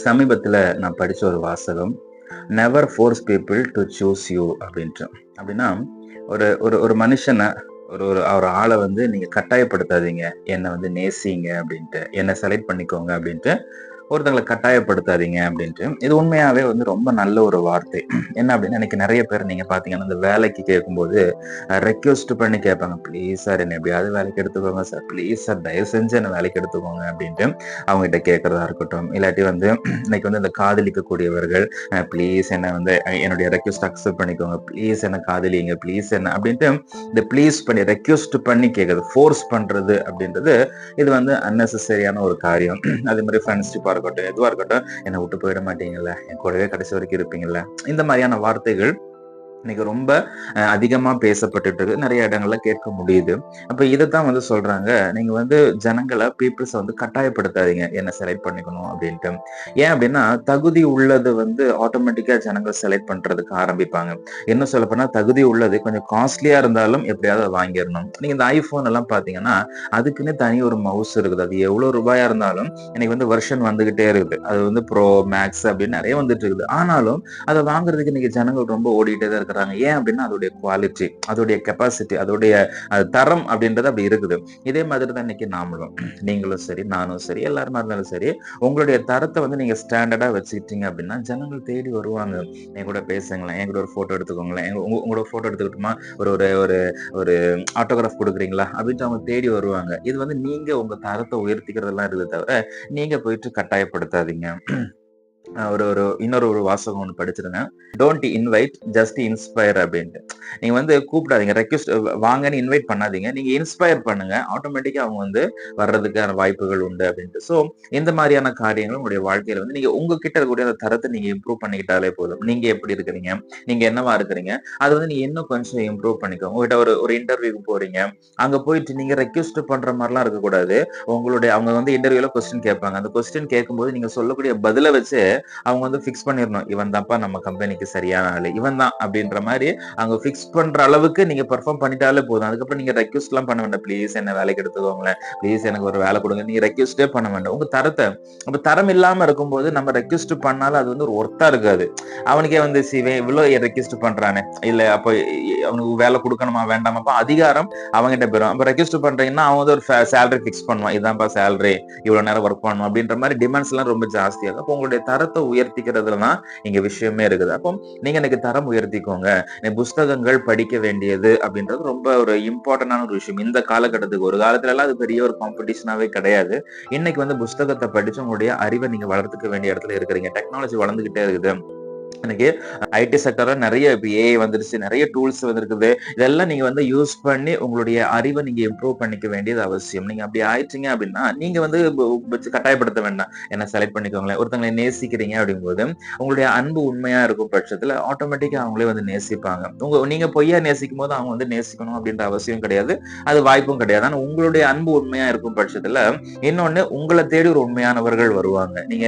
சமீபத்துல நான் படிச்ச ஒரு வாசகம், never force people to choose you அப்படின்ட்டு. அப்படின்னா, ஒரு ஒரு ஒரு மனுஷனை ஒரு ஒரு ஒரு ஆளை வந்து நீங்க கட்டாயப்படுத்தாதீங்க. என்னை வந்து நேசிங்க அப்படின்ட்டு, என்னை செலக்ட் பண்ணிக்கோங்க அப்படின்ட்டு ஒருத்தங்களை கட்டாயப்படுத்தாதீங்க அப்படின்ட்டு. இது உண்மையாவே வந்து ரொம்ப நல்ல ஒரு வார்த்தை. என்ன அப்படின்னா, இன்னைக்கு நிறைய பேர் நீங்க பாத்தீங்கன்னா, இந்த வேலைக்கு கேட்கும்போது ரெக்வெஸ்ட் பண்ணி கேட்பாங்க. ப்ளீஸ் சார் என்னை எப்படியாவது வேலைக்கு எடுத்துக்கோங்க சார், ப்ளீஸ் சார் தயவு செஞ்சு என்னை வேலைக்கு எடுத்துக்கோங்க அப்படின்ட்டு அவங்க கிட்ட கேட்கறதா இருக்கட்டும். இல்லாட்டி வந்து இன்னைக்கு வந்து இந்த காதலிக்கக்கூடியவர்கள் ப்ளீஸ் என்னை வந்து என்னுடைய ரெக்வெஸ்ட் அக்செப்ட் பண்ணிக்கோங்க, ப்ளீஸ் என்ன காதலிங்க, ப்ளீஸ் என்ன அப்படின்ட்டு இந்த ப்ளீஸ் பண்ணி ரெக்வெஸ்ட் பண்ணி கேட்கறது, ஃபோர்ஸ் பண்றது அப்படின்றது இது வந்து அன்னெசரியான ஒரு காரியம். அதே மாதிரி ஃப்ரெண்ட்ஷிப்பா இருக்கட்டும், எதுவா இருக்கட்டும், என்னை விட்டு போயிட மாட்டீங்கல்ல, என் கூடவே கடைசி வரைக்கும் இருப்பீங்கல்ல, இந்த மாதிரியான வார்த்தைகள் இன்னைக்கு ரொம்ப அதிகமா பேசப்பட்டுட்டு இருக்கு. நிறைய இடங்கள்ல கேட்க முடியுது. அப்ப இதைத்தான் வந்து சொல்றாங்க, நீங்க வந்து ஜனங்களை பீப்புள்ஸ வந்து கட்டாயப்படுத்தாதீங்க என்ன செலக்ட் பண்ணிக்கணும் அப்படின்ட்டு. ஏன் அப்படின்னா, தகுதி உள்ளது வந்து ஆட்டோமேட்டிக்கா ஜனங்கள் செலக்ட் பண்றதுக்கு ஆரம்பிப்பாங்க. என்ன சொல்ல போனா, தகுதி உள்ளது கொஞ்சம் காஸ்ட்லியா இருந்தாலும் எப்படியாவது அதை வாங்கிடணும். நீங்க இந்த ஐபோன் எல்லாம் பாத்தீங்கன்னா, அதுக்குன்னு தனி ஒரு மவுஸ் இருக்குது. அது எவ்வளவு ரூபாயா இருந்தாலும் இன்னைக்கு வந்து வெர்ஷன் வந்துகிட்டே இருக்குது. அது வந்து ப்ரோ மேக்ஸ் அப்படின்னு நிறைய வந்துட்டு இருக்குது. ஆனாலும் அதை வாங்குறதுக்கு இன்னைக்கு ஜனங்கள் ரொம்ப ஓடிட்டே தான் இருக்கிறாங்க. ஏன் அப்படின்னா, அதோடைய குவாலிட்டி, அதோடைய கெப்பாசிட்டி, அதோடைய தரம் அப்படின்றது அப்படி இருக்குது. இதே மாதிரி தான் இன்னைக்கு நாமளும், நீங்களும் சரி, நானும் சரி, எல்லாருமா இருந்தாலும் சரி, உங்களுடைய தரத்தை வந்து நீங்க ஸ்டாண்டர்டா வச்சுக்கிட்டீங்க அப்படின்னா ஜனங்கள் தேடி வருவாங்க. என் கூட பேசுங்களேன், என் கூட ஒரு போட்டோ எடுத்துக்கோங்களேன், உங்களோட போட்டோ எடுத்துக்கிட்டுமா, ஒரு ஒரு ஒரு ஒரு ஆட்டோகிராஃப் கொடுக்குறீங்களா அப்படின்ட்டு அவங்க தேடி வருவாங்க. இது வந்து நீங்க உங்க தரத்தை உயர்த்திக்கிறதெல்லாம் இருக்குது தவிர, நீங்க போயிட்டு கட்டாயப்படுத்தாதீங்க. ஒரு ஒரு இன்னொரு ஒரு வாசகம் ஒண்ணு படிச்சிருந்தேன். டோன்ட் இன்வைட் ஜஸ்ட் இன்ஸ்பயர் அப்படின்ட்டு. நீங்க வந்து கூப்பிடாதீங்க, ரெக்வெஸ்ட் வாங்கன்னு இன்வைட் பண்ணாதீங்க, நீங்க இன்ஸ்பயர் பண்ணுங்க, ஆட்டோமேட்டிக்கா அவங்க வந்து வர்றதுக்கான வாய்ப்புகள் உண்டு அப்படின்ட்டு. ஸோ இந்த மாதிரியான காரியங்கள் உங்களுடைய வாழ்க்கையில வந்து நீங்க உங்ககிட்ட இருக்கக்கூடிய அந்த தரத்தை நீங்க இம்ப்ரூவ் பண்ணிக்கிட்டாலே போதும். நீங்க எப்படி இருக்கிறீங்க, நீங்க என்னவா இருக்கிறீங்க, அது வந்து நீங்க இன்னும் கொஞ்சம் இம்ப்ரூவ் பண்ணிக்கோங்க. உங்ககிட்ட ஒரு ஒரு இன்டர்வியூக்கு போறீங்க, அங்க போயிட்டு நீங்க ரெக்வெஸ்ட் பண்ற மாதிரிலாம் இருக்கக்கூடாது. உங்களுடைய அவங்க வந்து இன்டர்வியூல கொஸ்டின் கேட்பாங்க. அந்த கொஸ்டின் கேட்கும்போது நீங்க சொல்லக்கூடிய பதில வச்சு அவங்க வந்து ஃபிக்ஸ் பண்ணிடணும். இவன் தான்ப்பா நம்ம கம்பெனிக்கு சரியான ஆளு, இவன் தான் அப்படின்ற மாதிரி அவங்க ஃபிக்ஸ் பண்ற அளவுக்கு நீங்க பெர்ஃபார்ம் பண்ணிட்டாலே போதும். அதுக்கப்புறம் நீங்க ரெக்வெஸ்ட் எல்லாம் பண்ண வேண்டாம். ப்ளீஸ் என்ன வேலைக்கு எடுத்துக்கோங்களேன், ப்ளீஸ் எனக்கு ஒரு வேலை கொடுங்க, நீங்க ரெக்வெஸ்டே பண்ண வேண்டாம். உங்க தரத்தை, அப்ப தரம் இல்லாம இருக்கும்போது நம்ம ரெக்வெஸ்ட் பண்ணாலும் அது வந்து ஒரு ஒர்த்தா இருக்காது. அவனுக்கே வந்து சிவன் இவ்வளவு ரெக்வெஸ்ட் பண்றானே, இல்ல அப்ப அவனுக்கு வேலை கொடுக்கணுமா வேண்டாமா, அப்ப அதிகாரம் அவங்ககிட்ட போயிடும். அப்ப ரெக்வெஸ்ட் பண்றீங்கன்னா அவன் வந்து ஒரு சேலரி ஃபிக்ஸ் பண்ணுவான், இதான்ப்பா சேலரி, இவ்வளவு நேரம் ஒர்க் பண்ணணும் அப்படின்ற மாதிரி டிமாண்ட்ஸ் எல்லாம் ரொம்ப ஜாஸ்தியாகும். அப்போ உங்களுடைய தரத்தை உயர்த்திக்கிறதுல தான் இங்க விஷயமே இருக்குது. அப்போ நீங்க எனக்கு தரம் உயர்த்திக்கோங்க. புஸ்தகங்கள் படிக்க வேண்டியது அப்படின்றது ரொம்ப ஒரு இம்பார்ட்டன்டான ஒரு விஷயம் இந்த காலகட்டத்துக்கு. ஒரு காலத்துல எல்லாம் அது பெரிய ஒரு காம்படிஷனாவே கிடையாது. இன்னைக்கு வந்து புஸ்தகத்தை படிச்சு உங்களுடைய அறிவை நீங்க வளர்த்துக்க வேண்டிய இடத்துல இருக்கிறீங்க. டெக்னாலஜி வளர்ந்துகிட்டே இருக்குது. எனக்கு ஐடி செக்டர்ல நிறைய இப்ப ஏஐ வந்துருச்சு, நிறைய டூல்ஸ் வந்திருக்குது. இதெல்லாம் நீங்க வந்து யூஸ் பண்ணி உங்களுடைய அறிவை நீங்க இம்ப்ரூவ் பண்ணிக்க வேண்டியது அவசியம். நீங்க அப்படி ஆயிட்டீங்க அப்படின்னா நீங்க வந்து வச்சு கட்டாயப்படுத்த வேண்டாம், என்ன செலக்ட் பண்ணிக்கோங்களேன். ஒருத்தங்களை நேசிக்கிறீங்க அப்படிங்கும்போது உங்களுடைய அன்பு உண்மையா இருக்கும் பட்சத்துல ஆட்டோமேட்டிக்கா அவங்களே வந்து நேசிப்பாங்க. நீங்க பொய்யா நேசிக்கும் போது அவங்க வந்து நேசிக்கணும் அப்படின்ற அவசியம் கிடையாது, அது வாய்ப்பும் கிடையாது. ஆனா உங்களுடைய அன்பு உண்மையா இருக்கும் பட்சத்துல இன்னொன்னு, உங்களை தேடி ஒரு உண்மையானவர்கள் வருவாங்க. நீங்க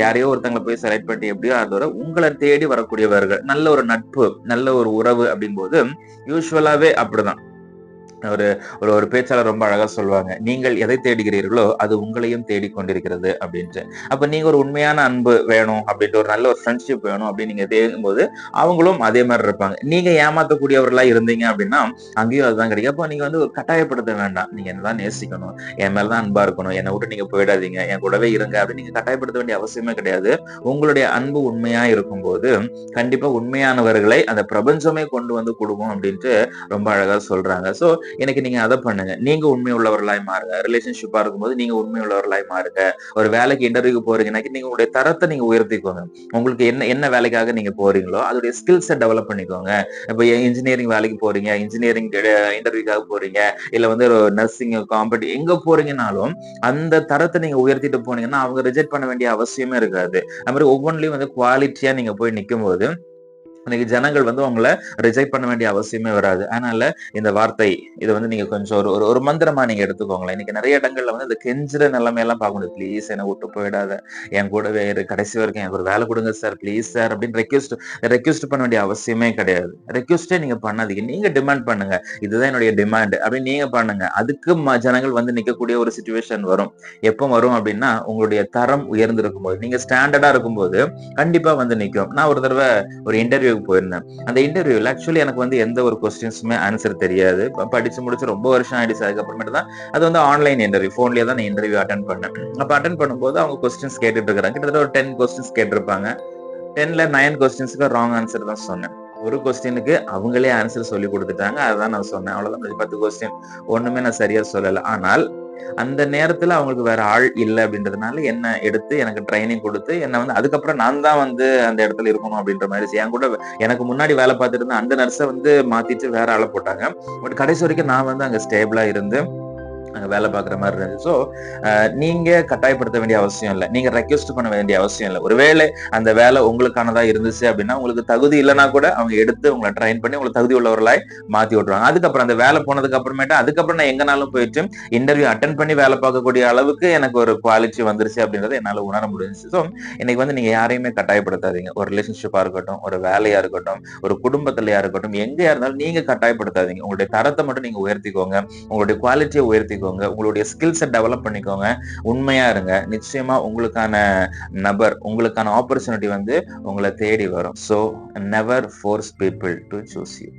யாரையோ ஒருத்தங்களை போய் செலக்ட் பண்ணி எப்படியோ அதோட உங்களை தேடி வரக்கூடியவர்கள், நல்ல ஒரு நட்பு, நல்ல ஒரு உறவு அப்படிங்கும்போது யூசுவலாவே அப்படிதான். ஒரு ஒரு ஒரு பேச்சாளர் ரொம்ப அழகா சொல்லுவாங்க, நீங்கள் எதை தேடுகிறீர்களோ அது உங்களையும் தேடிக்கொண்டிருக்கிறது அப்படின்ட்டு. அப்ப நீங்க ஒரு உண்மையான அன்பு வேணும் அப்படின்ட்டு, ஒரு நல்ல ஒரு ஃப்ரெண்ட்ஷிப் வேணும் அப்படின்னு நீங்க தேடும்போது அவங்களும் அதே மாதிரி இருப்பாங்க. நீங்க ஏமாத்தக்கூடியவர்களா இருந்தீங்க அப்படின்னா அங்கேயும் அதுதான் கிடைக்கும். அப்போ நீங்க வந்து ஒரு கட்டாயப்படுத்த வேண்டாம், நீங்க என்னதான் நேசிக்கணும், என் மேலதான் அன்பா இருக்கணும், என்னை விட்டு நீங்க போயிடாதீங்க, என் கூடவே இருங்க அப்படின்னு நீங்க கட்டாயப்படுத்த வேண்டிய அவசியமே கிடையாது. உங்களுடைய அன்பு உண்மையா இருக்கும்போது கண்டிப்பா உண்மையானவர்களை அந்த பிரபஞ்சமே கொண்டு வந்து கொடுக்கும் அப்படின்ட்டு ரொம்ப அழகா சொல்றாங்க. சோ எனக்கு நீங்க அதை பண்ணுங்க, நீங்க உண்மை உள்ளவர்களாய் மாறுங்க. ரிலேஷன்ஷிப்பா இருக்கும்போது நீங்க உண்மை உள்ளவர்களாய் மாறுங்க. ஒரு வேலைக்கு இன்டர்வியூக்கு போறீங்கன்னா நீங்க உங்களுடைய தரத்தை நீங்க உயர்த்திக்கோங்க. உங்களுக்கு என்ன என்ன வேலைக்காக நீங்க போறீங்களோ அதோடைய ஸ்கில்ஸை டெவலப் பண்ணிக்கோங்க. இப்ப இன்ஜினியரிங் வேலைக்கு போறீங்க, இன்ஜினியரிங் இன்டர்வியூக்காக போறீங்க, இல்ல வந்து ஒரு நர்சிங் காம்படி எங்க போறீங்கன்னாலும் அந்த தரத்தை நீங்க உயர்த்திட்டு போனீங்கன்னா அவங்க ரிஜெக்ட் பண்ண வேண்டிய அவசியமே இருக்காது. அது மாதிரி ஒவ்வொன்றிலையும் வந்து குவாலிட்டியா நீங்க போய் நிற்கும் போது இன்னைக்கு ஜனங்கள் வந்து உங்களை ரிஜெக்ட் பண்ண வேண்டிய அவசியமே வராது. அதனால இந்த வார்த்தை இதை வந்து நீங்க கொஞ்சம் ஒரு ஒரு ஒரு மந்திரமா நீங்க எடுத்துக்கோங்களேன். இன்னைக்கு நிறைய இடங்கள்ல வந்து இந்த கெஞ்சுற நிலைமையெல்லாம் பார்க்க முடியாது. ப்ளீஸ் என்னை விட்டு போயிடாத, என் கூடவே இரு, கடைசி வரைக்கும் எனக்கு ஒரு வேலை கொடுங்க சார், ப்ளீஸ் சார் அப்படின்னு ரெக்வெஸ்ட் பண்ண வேண்டிய அவசியமே கிடையாது. ரெக்வெஸ்டே நீங்க பண்ணாதீங்க. நீங்க டிமாண்ட் பண்ணுங்க, இதுதான் என்னுடைய டிமாண்ட் அப்படின்னு நீங்க பண்ணுங்க. அதுக்கு ஜனங்கள் வந்து நிக்கக்கூடிய ஒரு சுச்சுவேஷன் வரும். எப்போ வரும் அப்படின்னா, உங்களுடைய தரம் உயர்ந்திருக்கும் போது, நீங்க ஸ்டாண்டர்டா இருக்கும்போது கண்டிப்பா வந்து நிக்கும். நான் ஒரு தடவை ஒரு இன்டர்வியூக்கு போயிருந்தேன். அந்த இன்டர்வியூல ஆக்சுவலி எனக்கு வந்து எந்த ஒரு கொஸ்டின்ஸுமே ஆன்சர் தெரியாது. படிச்சு முடிச்சு ரொம்ப வருஷம் ஆயிடுச்சு. அதுக்கப்புறமேட்டு தான் அது வந்து ஆன்லைன் இன்டர்வியூ, போன்லயே தான் நான் இன்டர்வியூ அட்டென்ட் பண்ணேன். அப்ப அட்டென்ட் பண்ணும்போது அவங்க கொஸ்டின்ஸ் கேட்டுட்டு இருக்காங்க. கிட்டத்தட்ட ஒரு 10 கொஸ்டின்ஸ் கேட்டிருப்பாங்க. 10ல 9 கொஸ்டின்ஸ்க்கு ராங் ஆன்சர் தான் சொன்னேன். ஒரு கொஸ்டினுக்கு அவங்களே ஆன்சர் சொல்லி கொடுத்துட்டாங்க. அதான் நான் சொன்னேன். அவ்வளவுதான். 10 கொஸ்டின் ஒண்ணுமே நான் சரியா சொல்லல. ஆனால் அந்த நேரத்துல அவங்களுக்கு வேற ஆள் இல்ல அப்படின்றதுனால என்ன எடுத்து எனக்கு ட்ரைனிங் கொடுத்து என்ன வந்து அதுக்கப்புறம் நான் தான் வந்து அந்த இடத்துல இருக்கணும் அப்படின்ற மாதிரி என் கூட எனக்கு முன்னாடி வேலை பார்த்துட்டு இருந்த அந்த நர்ஸை வந்து மாத்திட்டு வேற ஆளை போட்டாங்க. பட் கடைசி வரைக்கும் நான் வந்து அங்க ஸ்டேபிளா இருந்து அங்க வேலை பார்க்குற மாதிரி இருந்துச்சு. ஸோ நீங்க கட்டாயப்படுத்த வேண்டிய அவசியம் இல்லை, நீங்க ரெக்வெஸ்ட் பண்ண வேண்டிய அவசியம் இல்லை. ஒருவேளை அந்த வேலை உங்களுக்கானதா இருந்துச்சு அப்படின்னா, உங்களுக்கு தகுதி இல்லைன்னா கூட அவங்க எடுத்து உங்களை ட்ரைன் பண்ணி உங்களை தகுதி உள்ளவர்களாய் மாத்தி விட்டுருவாங்க. அதுக்கப்புறம் அந்த வேலை போனதுக்கு அப்புறமேட்டு அதுக்கப்புறம் நான் எங்கனாலும் போயிட்டு இன்டர்வியூ அட்டன் பண்ணி வேலை பார்க்கக்கூடிய அளவுக்கு எனக்கு ஒரு குவாலிட்டி வந்துருச்சு அப்படின்றத என்னால உணர முடிஞ்சுச்சு. ஸோ இன்னைக்கு வந்து நீங்க யாரையுமே கட்டாயப்படுத்தாதீங்க. ஒரு ரிலேஷன்ஷிப்பா இருக்கட்டும், ஒரு வேலையா இருக்கட்டும், ஒரு குடும்பத்திலயா இருக்கட்டும், எங்கேயா இருந்தாலும் நீங்க கட்டாயப்படுத்தாதீங்க. உங்களுடைய தரத்தை மட்டும் நீங்க உயர்த்திக்கோங்க, உங்களுடைய குவாலிட்டியை உயர்த்திக்கோங்க, உங்களுடைய ஸ்கில்ஸை டெவலப் பண்ணிக்கோங்க, உண்மையா இருங்க. நிச்சயமா உங்களுக்கான நபர், உங்களுக்கான ஆப்பர்ச்சுனிட்டி வந்து உங்களை தேடி வரும். So never force people to choose you.